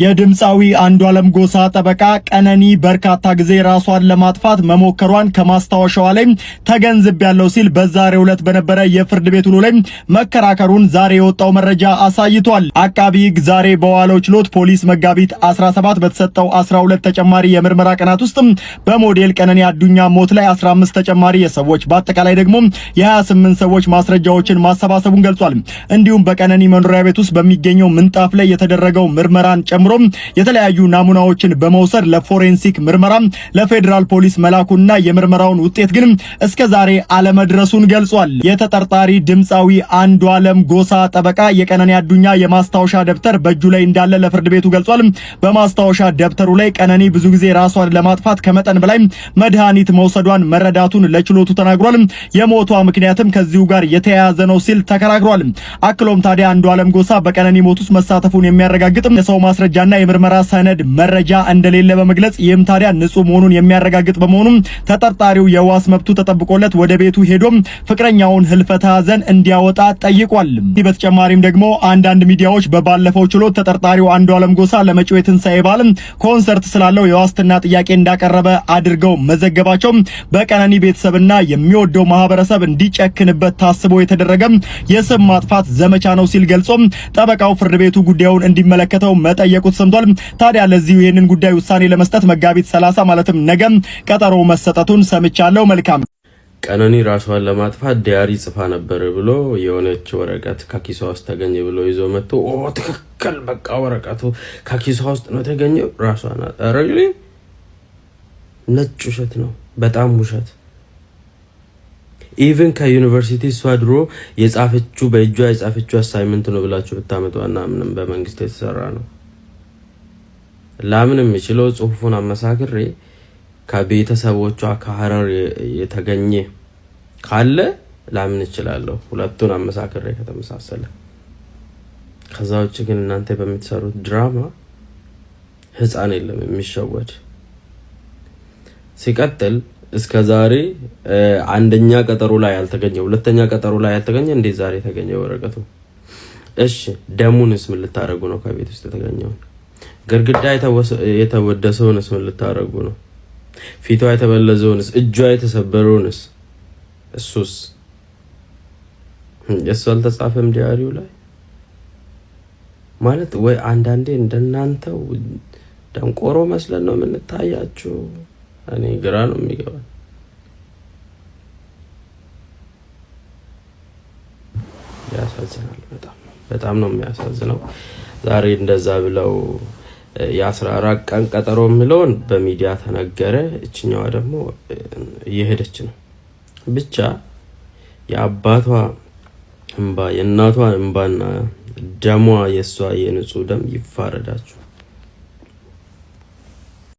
የድምፃዊ አንዱዓለም ጎሳ ጠበቃ ቀነኒ በርካታ ጊዜ ራሷን ለማጥፋት መሞከሯን ከማስታወሻዋ ላይ ተገንዝቤያለሁ ሲል በዛሬው ዕለት በነበረ የፍርድ ቤት ውሎ ላይ መከራከሩን ዛሬ የወጣው መረጃ አሳይቷል። አቃቢ ሕግ ዛሬ በዋለው ችሎት ፖሊስ መጋቢት 17 በተሰጠው 12 ተጨማሪ የምርመራ ቀናት ውስጥ በሞዴል ቀነኒ አዱኛ ሞት ላይ 15 ተጨማሪ የሰዎች በአጠቃላይ ደግሞ የ28 ሰዎች ማስረጃዎችን ማሰባሰቡን ገልጿል። እንዲሁም በቀነኒ መኖሪያ ቤት ውስጥ በሚገኘው ምንጣፍ ላይ የተደረገው ምርመራን ጨምሮ የተለያዩ ናሙናዎችን በመውሰድ ለፎሬንሲክ ምርመራ ለፌደራል ፖሊስ መላኩና የምርመራውን ውጤት ግን እስከዛሬ አለመድረሱን ገልጿል። የተጠርጣሪ ድምፃዊ አንዱዓለም ጎሳ ጠበቃ የቀነኒ አዱኛ የማስታወሻ ደብተር በእጁ ላይ እንዳለ ለፍርድ ቤቱ ገልጿል። በማስታወሻ ደብተሩ ላይ ቀነኒ ብዙ ጊዜ ራሷን ለማጥፋት ከመጠን በላይ መድኃኒት መውሰዷን መረዳቱን ለችሎቱ ተናግሯል። የሞቷ ምክንያትም ከዚሁ ጋር የተያያዘ ነው ሲል ተከራክሯል። አክሎም ታዲያ አንዱዓለም ጎሳ በቀነኒ ሞት ውስጥ መሳተፉን የሚያረጋግጥ የሰው ማስረጃና የምርመራ ሰነድ መረጃ እንደሌለ በመግለጽ ይህም ታዲያ ንጹህ መሆኑን የሚያረጋግጥ በመሆኑ ተጠርጣሪው የዋስ መብቱ ተጠብቆለት ወደ ቤቱ ሄዶ ፍቅረኛውን ህልፈተ ሐዘን እንዲያወጣ ጠይቋል። በተጨማሪም ደግሞ አንዳንድ ሚዲያዎች በባለፈው ችሎት ተጠርጣሪው አንዱዓለም ጎሳ ለመጪው የትንሳኤ በዓል ኮንሰርት ስላለው የዋስትና ጥያቄ እንዳቀረበ አድርገው መዘገባቸው በቀነኒ ቤተሰብና የሚወደው ማህበረሰብ እንዲጨክንበት ታስቦ የተደረገ የስም ማጥፋት ዘመቻ ነው ሲል ገልጾ ጠበቃው ፍርድ ቤቱ ጉዳዩን እንዲመለከተው መጠየቁ ተሰምቷል። ታዲያ ለዚህ ይህንን ጉዳይ ውሳኔ ለመስጠት መጋቢት 30 ማለትም ነገ ቀጠሮ መሰጠቱን ሰምቻለሁ። መልካም ቀነኒ ራሷን ለማጥፋት ዲያሪ ጽፋ ነበር ብሎ የሆነች ወረቀት ከኪሷ ውስጥ ተገኘ ብሎ ይዞ መጥቶ ትክክል በቃ ወረቀቱ ከኪሷ ውስጥ ነው ተገኘው ራሷን አረግሊ ነጭ ውሸት ነው፣ በጣም ውሸት። ኢቭን ከዩኒቨርሲቲ እሷ ድሮ የጻፈችው በእጇ የጻፈችው አሳይመንት ነው ብላችሁ ብታመጡና ምንም በመንግስት የተሰራ ነው። ላምን የሚችለው ጽሁፉን አመሳክሬ ከቤተሰቦቿ ከሐረር የተገኘ ካለ ላምን ይችላልው፣ ሁለቱን አመሳክሬ ከተመሳሰለ። ከዛው ግን እናንተ በምትሰሩት ድራማ ህፃን የለም የሚሸወድ። ሲቀጥል እስከዛሬ አንደኛ ቀጠሮ ላይ ያልተገኘ ሁለተኛ ቀጠሮ ላይ ያልተገኘ እንዴ ዛሬ ተገኘ ወረቀቱ? እሺ ደሙንስ ምን ልታረጉ ነው? ከቤት ውስጥ ተገኘው ግርግዳ የተወደሰውንስ ምን ልታረጉ ነው? ፊቷ የተበለዘውንስ እጇ የተሰበረውንስ እሱስ እሱ አልተጻፈም ዲያሪው ላይ ማለት? ወይ አንዳንዴ እንደናንተው ደንቆሮ መስለን ነው የምንታያችሁ? እኔ ግራ ነው የሚገባኝ። ያሳዝናል፣ በጣም ነው የሚያሳዝነው። ዛሬ እንደዛ ብለው የ14 ቀን ቀጠሮ ምለውን በሚዲያ ተነገረ። እችኛዋ ደግሞ እየሄደች ነው። ብቻ የአባቷ እንባ የእናቷ እንባና ደሟ የሷ የንጹህ ደም ይፋረዳችሁ።